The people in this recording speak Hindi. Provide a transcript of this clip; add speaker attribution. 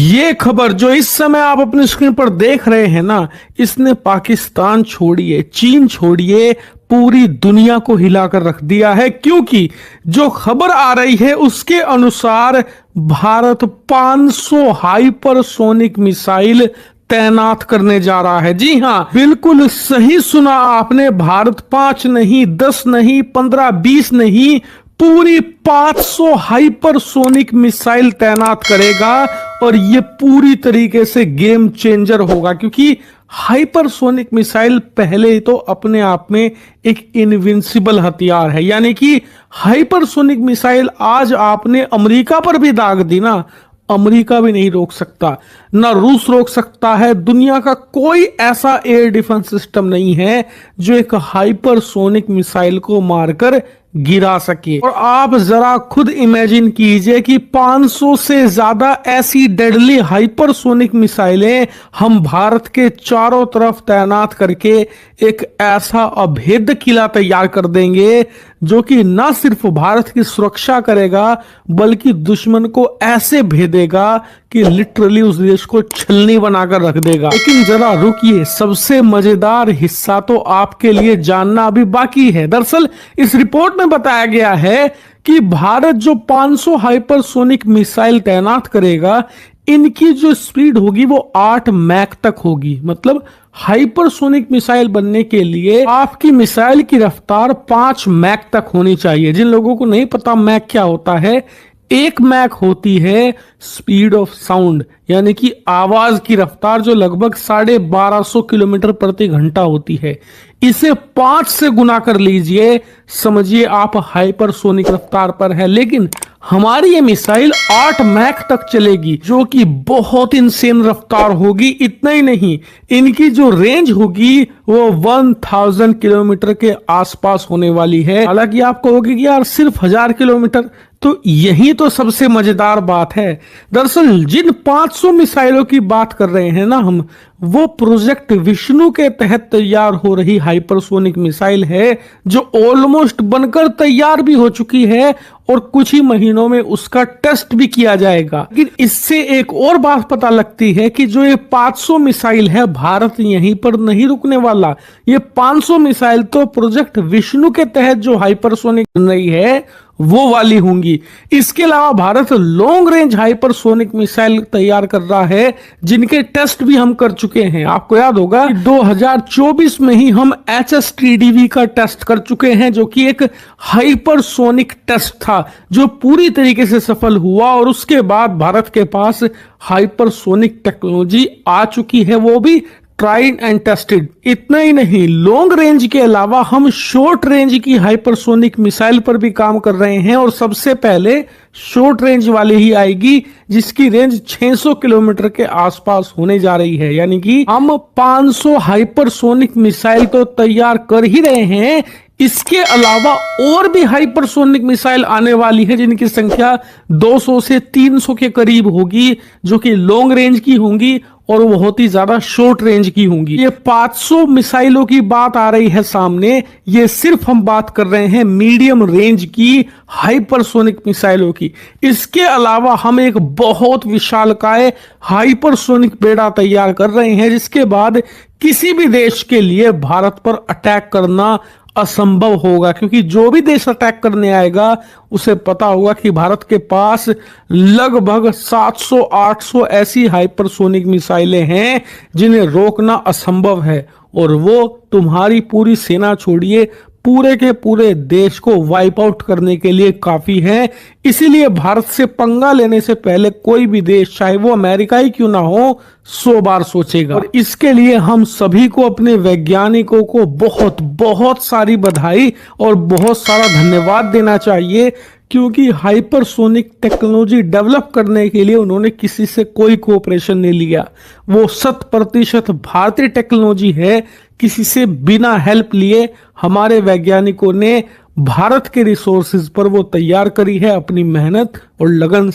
Speaker 1: ये खबर जो इस समय आप अपनी स्क्रीन पर देख रहे हैं ना, इसने पाकिस्तान छोड़िए, चीन छोड़िए, पूरी दुनिया को हिलाकर रख दिया है। क्योंकि जो खबर आ रही है उसके अनुसार भारत 500 हाइपरसोनिक मिसाइल तैनात करने जा रहा है। जी हाँ, बिल्कुल सही सुना आपने। भारत 5 नहीं, 10 नहीं, 15, 20 नहीं, पूरी 500 हाइपरसोनिक मिसाइल तैनात करेगा। और ये पूरी तरीके से गेम चेंजर होगा, क्योंकि हाइपरसोनिक मिसाइल पहले ही तो अपने आप में एक इनविंसिबल हथियार है। यानी कि हाइपरसोनिक मिसाइल आज आपने अमेरिका पर भी दाग दी ना, अमेरिका भी नहीं रोक सकता, ना रूस रोक सकता है। दुनिया का कोई ऐसा एयर डिफेंस सिस्टम नहीं है जो एक हाइपरसोनिक मिसाइल को मारकर गिरा सके। और आप जरा खुद इमेजिन कीजिए कि 500 से ज्यादा ऐसी डेडली हाइपरसोनिक मिसाइलें हम भारत के चारों तरफ तैनात करके एक ऐसा अभेद्य किला तैयार कर देंगे जो कि न सिर्फ भारत की सुरक्षा करेगा बल्कि दुश्मन को ऐसे भेदेगा कि लिटरली उस देश को छलनी बनाकर रख देगा। लेकिन जरा रुकिए, सबसे मजेदार हिस्सा तो आपके लिए जानना अभी बाकी है। दरअसल इस रिपोर्ट में बताया गया है कि भारत जो 500 हाइपरसोनिक मिसाइल तैनात करेगा, इनकी जो स्पीड होगी वो 8 मैक तक होगी। मतलब हाइपरसोनिक मिसाइल बनने के लिए आपकी मिसाइल की रफ्तार 5 मैक तक होनी चाहिए। जिन लोगों को नहीं पता मैक क्या होता है, 1 मैक होती है स्पीड ऑफ साउंड, यानी कि आवाज की रफ्तार जो लगभग 1250 किलोमीटर प्रति घंटा होती है। इसे 5 से गुना कर लीजिए, समझिए आप हाइपरसोनिक रफ्तार पर है। लेकिन हमारी ये मिसाइल 8 मैक तक चलेगी, जो कि बहुत इंसेन रफ्तार होगी। इतना ही नहीं, इनकी जो रेंज होगी वो 1000 किलोमीटर के आसपास होने वाली है। हालांकि आप कहोगे कि यार सिर्फ 1000 किलोमीटर, तो यही तो सबसे मजेदार बात है। दरअसल जिन 500 मिसाइलों की बात कर रहे हैं ना हम, वो प्रोजेक्ट विष्णु के तहत तैयार हो रही हाइपरसोनिक मिसाइल है, जो ऑलमोस्ट बनकर तैयार भी हो चुकी है और कुछ ही महीनों में उसका टेस्ट भी किया जाएगा। लेकिन इससे एक और बात पता लगती है कि जो ये 500 मिसाइल है, भारत यहीं पर नहीं रुकने वाला। ये 500 मिसाइल तो प्रोजेक्ट विष्णु के तहत जो हाइपरसोनिक बन रही है वो वाली होंगी। इसके अलावा Bharat long range hypersonic missile तैयार कर रहा है, जिनके टेस्ट भी हम कर चुके हैं। आपको याद होगा 2024 में ही हम HSTDV का टेस्ट कर चुके हैं, जो कि एक हाइपरसोनिक टेस्ट था जो पूरी तरीके से सफल हुआ। और उसके बाद भारत के पास हाइपरसोनिक टेक्नोलॉजी आ चुकी है, वो भी ट्राइड एंड टेस्टेड। इतना ही नहीं, लॉन्ग रेंज के अलावा हम शॉर्ट रेंज की हाइपरसोनिक मिसाइल पर भी काम कर रहे हैं। और सबसे पहले शॉर्ट रेंज वाली ही आएगी, जिसकी रेंज 600 किलोमीटर के आसपास होने जा रही है। यानी कि हम 500 हाइपरसोनिक मिसाइल तो तैयार कर ही रहे हैं, इसके अलावा और भी हाइपरसोनिक मिसाइल आने वाली है, जिनकी संख्या 200 से 300 के करीब होगी, जो कि लॉन्ग रेंज की होंगी और बहुत ही ज्यादा शॉर्ट रेंज की होंगी। ये 500 मिसाइलों की बात आ रही है सामने, ये सिर्फ हम बात कर रहे हैं मीडियम रेंज की हाइपरसोनिक मिसाइलों की। इसके अलावा हम एक बहुत विशालकाय हाइपरसोनिक बेड़ा तैयार कर रहे हैं, जिसके बाद किसी भी देश के लिए भारत पर अटैक करना असंभव होगा। क्योंकि जो भी देश अटैक करने आएगा उसे पता होगा कि भारत के पास लगभग 700-800 ऐसी हाइपरसोनिक मिसाइलें हैं जिन्हें रोकना असंभव है। और वो तुम्हारी पूरी सेना छोड़िए, पूरे के पूरे देश को वाइप आउट करने के लिए काफी है। इसीलिए भारत से पंगा लेने से पहले कोई भी देश, चाहे वो अमेरिका ही क्यों ना हो, 100 बार सोचेगा। और इसके लिए हम सभी को, अपने वैज्ञानिकों को बहुत बहुत सारी बधाई और बहुत सारा धन्यवाद देना चाहिए, क्योंकि हाइपरसोनिक टेक्नोलॉजी डेवलप करने के लिए उन्होंने किसी से कोई कोऑपरेशन नहीं लिया। वो 100% भारतीय टेक्नोलॉजी है। किसी से बिना हेल्प लिए हमारे वैज्ञानिकों ने भारत के रिसोर्सेज पर वो तैयार करी है, अपनी मेहनत और लगन